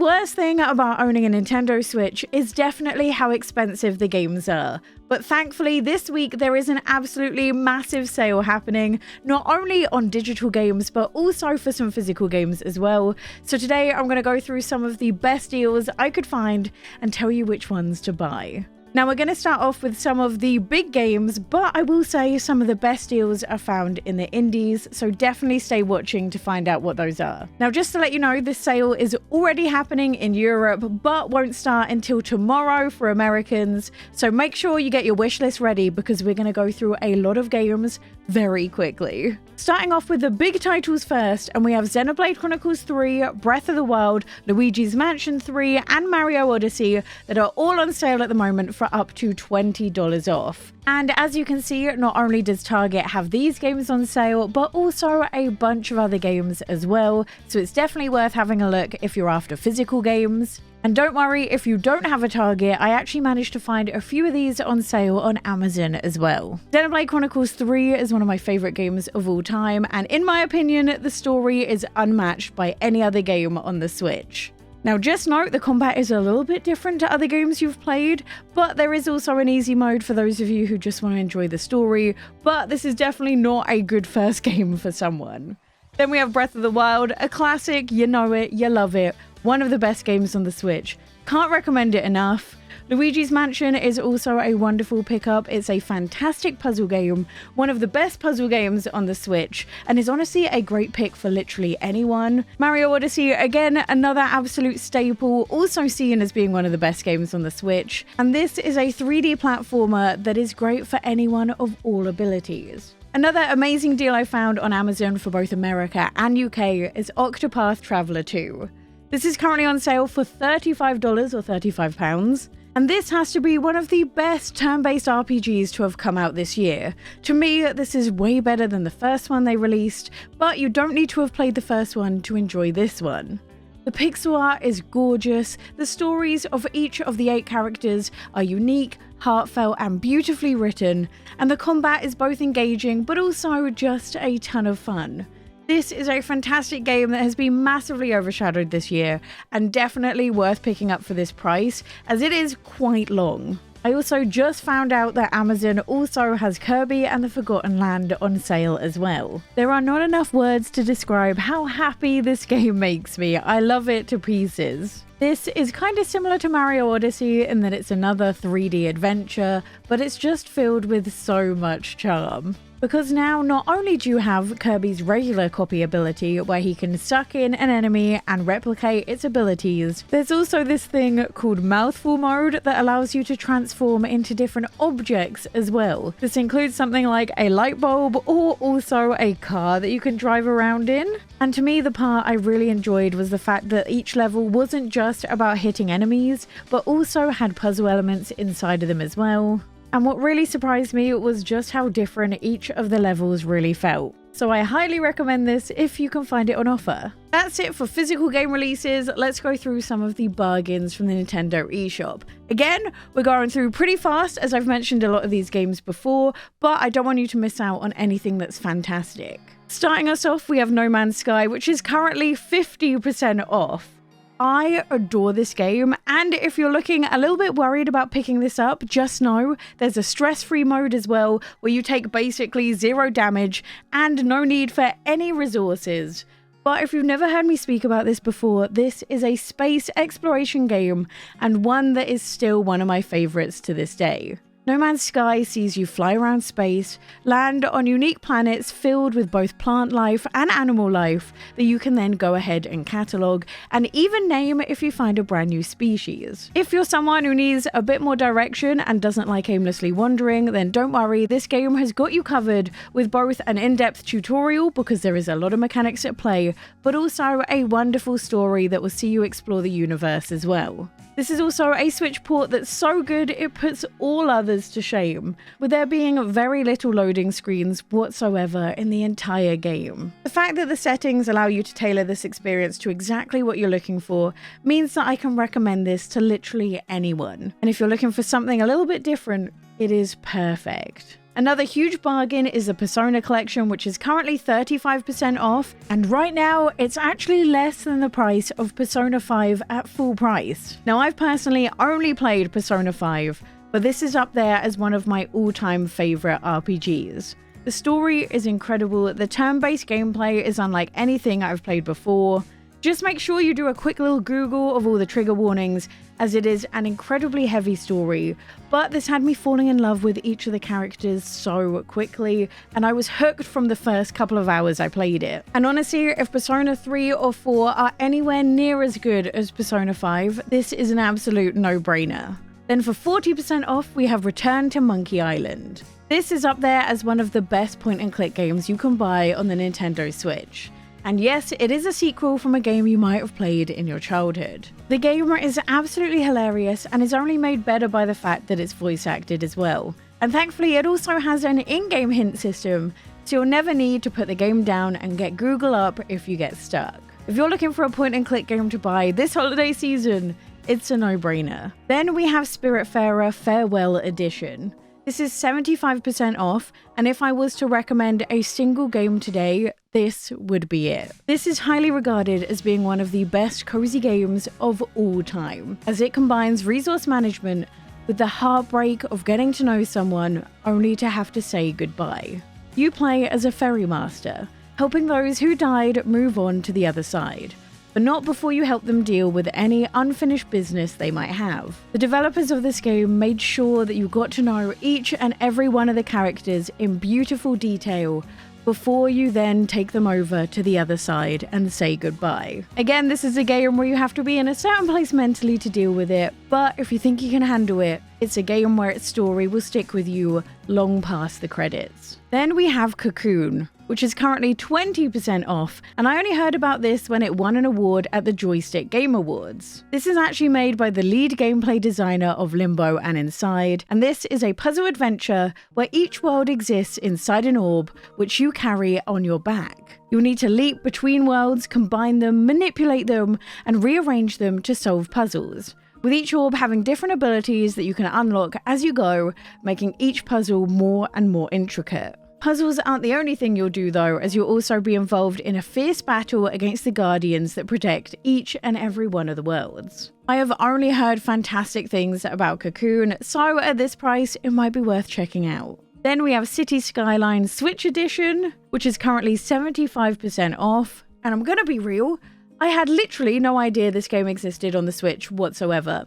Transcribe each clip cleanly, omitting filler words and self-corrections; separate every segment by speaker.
Speaker 1: worst thing about owning a Nintendo Switch is definitely how expensive the games are. But thankfully, this week there is an absolutely massive sale happening, not only on digital games, but also for some physical games as well. So today I'm going to go through some of the best deals I could find and tell you which ones to buy. Now we're going to start off with some of the big games, but I will say some of the best deals are found in the indies, so definitely stay watching to find out what those are. Now just to let you know, this sale is already happening in Europe, but won't start until tomorrow for Americans, so make sure you get your wish list ready because we're going to go through a lot of games very quickly. Starting off with the big titles first, and we have Xeoblade Chronicles 3, Breath of the Wild, Luigi's Mansion 3, and Mario Odyssey that are all on sale at the moment for up to $20 off. And as you can see, not only does Target have these games on sale, but also a bunch of other games as well, so it's definitely worth having a look if you're after physical games. And don't worry if you don't have a Target, I actually managed to find a few of these on sale on Amazon as well. Xeoblade Chronicles 3 is one of my favourite games of all time, and in my opinion, the story is unmatched by any other game on the Switch. Now just note, the combat is a little bit different to other games you've played, but there is also an easy mode for those of you who just want to enjoy the story, but this is definitely not a good first game for someone. Then we have Breath of the Wild, a classic, you know it, you love it, one of the best games on the Switch. Can't recommend it enough. Luigi's Mansion is also a wonderful pickup. It's a fantastic puzzle game, one of the best puzzle games on the Switch, and is honestly a great pick for literally anyone. Mario Odyssey, again, another absolute staple, also seen as being one of the best games on the Switch. And this is a 3D platformer that is great for anyone of all abilities. Another amazing deal I found on Amazon for both America and UK is Octopath Traveller 2. This is currently on sale for $35 or £35. And this has to be one of the best turn-based RPGs to have come out this year. To me, this is way better than the first one they released, but you don't need to have played the first one to enjoy this one. The pixel art is gorgeous, the stories of each of the 8 characters are unique, heartfelt and beautifully written, and the combat is both engaging but also just a ton of fun. This is a fantastic game that has been massively overshadowed this year, and definitely worth picking up for this price, as it is quite long. I also just found out that Amazon also has Kirby and the Forgotten Land on sale as well. There are not enough words to describe how happy this game makes me. I love it to pieces. This is kind of similar to Mario Odyssey in that it's another 3D adventure, but it's just filled with so much charm. Because now not only do you have Kirby's regular copy ability where he can suck in an enemy and replicate its abilities, there's also this thing called mouthful mode that allows you to transform into different objects as well. This includes something like a light bulb or also a car that you can drive around in. And to me, the part I really enjoyed was the fact that each level wasn't just about hitting enemies, but also had puzzle elements inside of them as well. And what really surprised me was just how different each of the levels really felt. So I highly recommend this if you can find it on offer. That's it for physical game releases. Let's go through some of the bargains from the Nintendo eShop. Again, we're going through pretty fast as I've mentioned a lot of these games before, but I don't want you to miss out on anything that's fantastic. Starting us off, we have No Man's Sky, which is currently 50% off. I adore this game, and if you're looking a little bit worried about picking this up, just know there's a stress-free mode as well, where you take basically 0 damage and no need for any resources. But if you've never heard me speak about this before, this is a space exploration game, and one that is still one of my favourites to this day. No Man's Sky sees you fly around space, land on unique planets filled with both plant life and animal life that you can then go ahead and catalogue, and even name if you find a brand new species. If you're someone who needs a bit more direction and doesn't like aimlessly wandering, then don't worry, this game has got you covered with both an in-depth tutorial, because there is a lot of mechanics at play, but also a wonderful story that will see you explore the universe as well. This is also a Switch port that's so good it puts all others to shame, with there being very little loading screens whatsoever in the entire game. The fact that the settings allow you to tailor this experience to exactly what you're looking for means that I can recommend this to literally anyone. And if you're looking for something a little bit different, it is perfect. Another huge bargain is the Persona collection, which is currently 35% off, and right now it's actually less than the price of Persona 5 at full price. Now, I've personally only played Persona 5, but this is up there as one of my all-time favorite RPGs. The story is incredible, the turn-based gameplay is unlike anything I've played before. Just make sure you do a quick little Google of all the trigger warnings, as it is an incredibly heavy story, but this had me falling in love with each of the characters so quickly, and I was hooked from the first couple of hours I played it. And honestly, if Persona 3 or 4 are anywhere near as good as Persona 5, this is an absolute no-brainer. Then for 40% off, we have Return to Monkey Island. This is up there as one of the best point-and-click games you can buy on the Nintendo Switch. And yes, it is a sequel from a game you might have played in your childhood. The game is absolutely hilarious and is only made better by the fact that it's voice acted as well. And thankfully, it also has an in-game hint system, so you'll never need to put the game down and get Google up if you get stuck. If you're looking for a point-and-click game to buy this holiday season, it's a no-brainer. Then we have Spiritfarer Farewell Edition. This is 75% off, and if I was to recommend a single game today, this would be it. This is highly regarded as being one of the best cozy games of all time, as it combines resource management with the heartbreak of getting to know someone only to have to say goodbye. You play as a ferry master, helping those who died move on to the other side, but not before you help them deal with any unfinished business they might have. The developers of this game made sure that you got to know each and every one of the characters in beautiful detail before you then take them over to the other side and say goodbye. Again, this is a game where you have to be in a certain place mentally to deal with it, but if you think you can handle it, it's a game where its story will stick with you long past the credits. Then we have Cocoon, which is currently 20% off, and I only heard about this when it won an award at the Joystick Game Awards. This is actually made by the lead gameplay designer of Limbo and Inside, and this is a puzzle adventure where each world exists inside an orb which you carry on your back. You'll need to leap between worlds, combine them, manipulate them, and rearrange them to solve puzzles, with each orb having different abilities that you can unlock as you go, making each puzzle more and more intricate. Puzzles aren't the only thing you'll do though, as you'll also be involved in a fierce battle against the guardians that protect each and every one of the worlds. I have only heard fantastic things about Cocoon, so at this price it might be worth checking out. Then we have City Skylines Switch Edition, which is currently 75% off, and I'm gonna be real, I had literally no idea this game existed on the Switch whatsoever.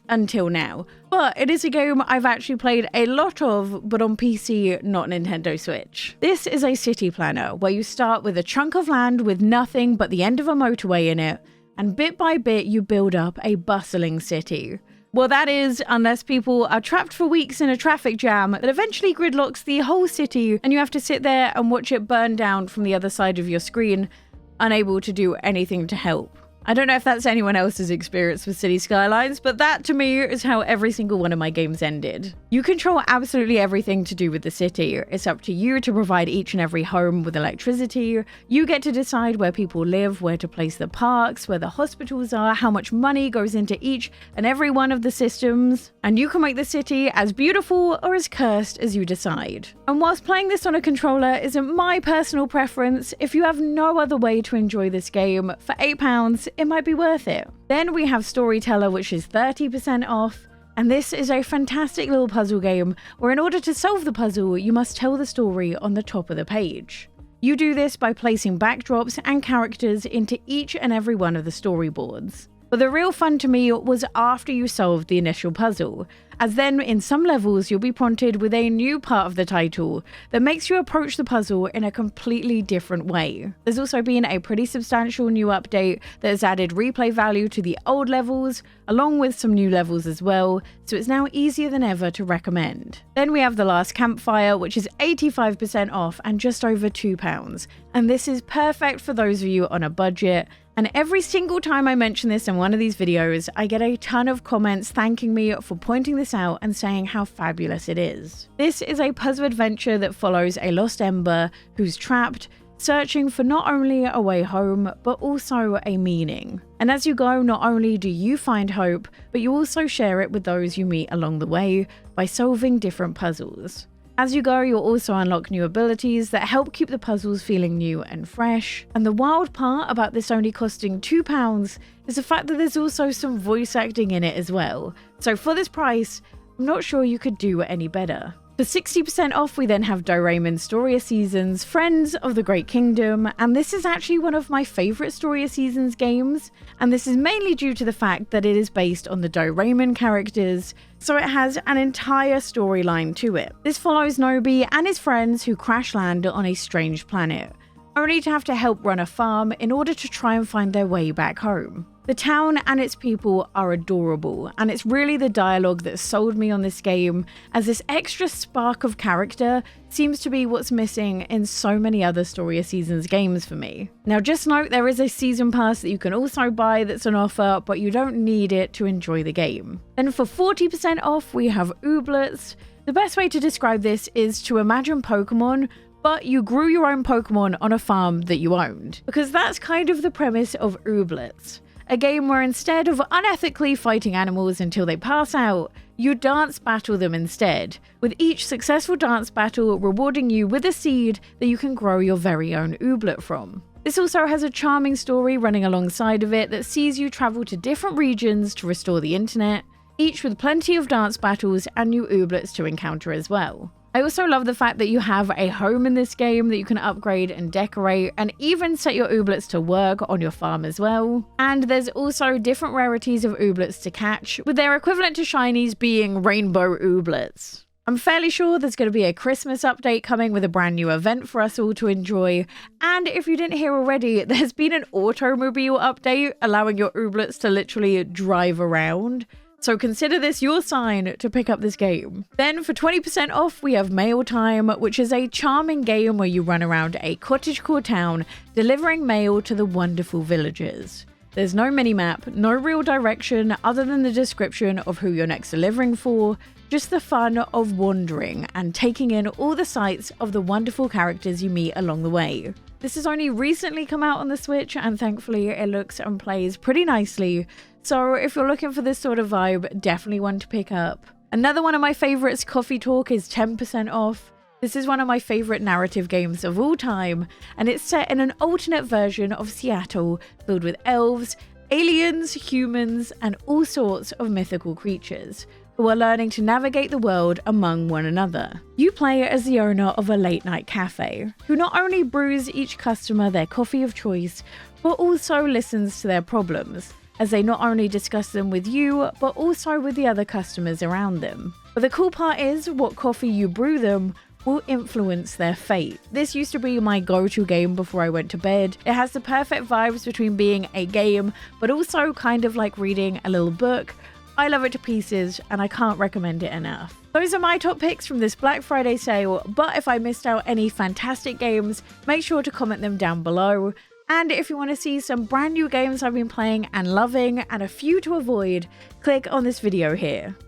Speaker 1: Until now. But it is a game I've actually played a lot of, but on PC, not Nintendo Switch. This is a city planner, where you start with a chunk of land with nothing but the end of a motorway in it, and bit by bit you build up a bustling city. Well, that is, unless people are trapped for weeks in a traffic jam that eventually gridlocks the whole city, and you have to sit there and watch it burn down from the other side of your screen, unable to do anything to help. I don't know if that's anyone else's experience with City Skylines, but that to me is how every single one of my games ended. You control absolutely everything to do with the city. It's up to you to provide each and every home with electricity. You get to decide where people live, where to place the parks, where the hospitals are, how much money goes into each and every one of the systems, and you can make the city as beautiful or as cursed as you decide. And whilst playing this on a controller isn't my personal preference, if you have no other way to enjoy this game, for £8, it might be worth it. Then we have Storyteller, which is 30% off, and this is a fantastic little puzzle game where in order to solve the puzzle, you must tell the story on the top of the page. You do this by placing backdrops and characters into each and every one of the storyboards. But the real fun to me was after you solved the initial puzzle, as then in some levels you'll be prompted with a new part of the title that makes you approach the puzzle in a completely different way. There's also been a pretty substantial new update that has added replay value to the old levels, along with some new levels as well, so it's now easier than ever to recommend. Then we have The Last Campfire, which is 85% off and just over £2, and this is perfect for those of you on a budget. And every single time I mention this in one of these videos, I get a ton of comments thanking me for pointing this out and saying how fabulous it is. This is a puzzle adventure that follows a lost ember who's trapped, searching for not only a way home, but also a meaning. And as you go, not only do you find hope, but you also share it with those you meet along the way by solving different puzzles. As you go, you'll also unlock new abilities that help keep the puzzles feeling new and fresh. And the wild part about this only costing £2 is the fact that there's also some voice acting in it as well. So for this price, I'm not sure you could do any better. For 60% off, we then have Doraemon Story of Seasons, Friends of the Great Kingdom, and this is actually one of my favourite Story of Seasons games, and this is mainly due to the fact that it is based on the Doraemon characters, so it has an entire storyline to it. This follows Nobi and his friends who crash land on a strange planet, only to have to help run a farm in order to try and find their way back home. The town and its people are adorable, and it's really the dialogue that sold me on this game, as this extra spark of character seems to be what's missing in so many other Story of Seasons games for me. Now just note there is a season pass that you can also buy that's on offer, but you don't need it to enjoy the game. Then for 40% off we have Ooblets. The best way to describe this is to imagine Pokemon, but you grew your own Pokemon on a farm that you owned, because that's kind of the premise of Ooblets. A game where instead of unethically fighting animals until they pass out, you dance battle them instead, with each successful dance battle rewarding you with a seed that you can grow your very own Ooblet from. This also has a charming story running alongside of it that sees you travel to different regions to restore the internet, each with plenty of dance battles and new Ooblets to encounter as well. I also love the fact that you have a home in this game that you can upgrade and decorate, and even set your Ooblets to work on your farm as well. And there's also different rarities of Ooblets to catch, with their equivalent to shinies being rainbow Ooblets. I'm fairly sure there's going to be a Christmas update coming with a brand new event for us all to enjoy, and if you didn't hear already, there's been an automobile update allowing your Ooblets to literally drive around. So consider this your sign to pick up this game. Then for 20% off, we have Mail Time, which is a charming game where you run around a cottagecore town delivering mail to the wonderful villagers. There's no minimap, no real direction other than the description of who you're next delivering for, just the fun of wandering and taking in all the sights of the wonderful characters you meet along the way. This has only recently come out on the Switch, and thankfully it looks and plays pretty nicely, so if you're looking for this sort of vibe, definitely one to pick up. Another one of my favorites, Coffee Talk, is 10% off. This is one of my favorite narrative games of all time, and it's set in an alternate version of Seattle filled with elves, aliens, humans, and all sorts of mythical creatures who are learning to navigate the world among one another. You play as the owner of a late-night cafe, who not only brews each customer their coffee of choice, but also listens to their problems, as they not only discuss them with you, but also with the other customers around them. But the cool part is, what coffee you brew them will influence their fate. This used to be my go-to game before I went to bed. It has the perfect vibes between being a game, but also kind of like reading a little book. I love it to pieces, and I can't recommend it enough. Those are my top picks from this Black Friday sale, but if I missed out any fantastic games, make sure to comment them down below. And if you want to see some brand new games I've been playing and loving, and a few to avoid, click on this video here.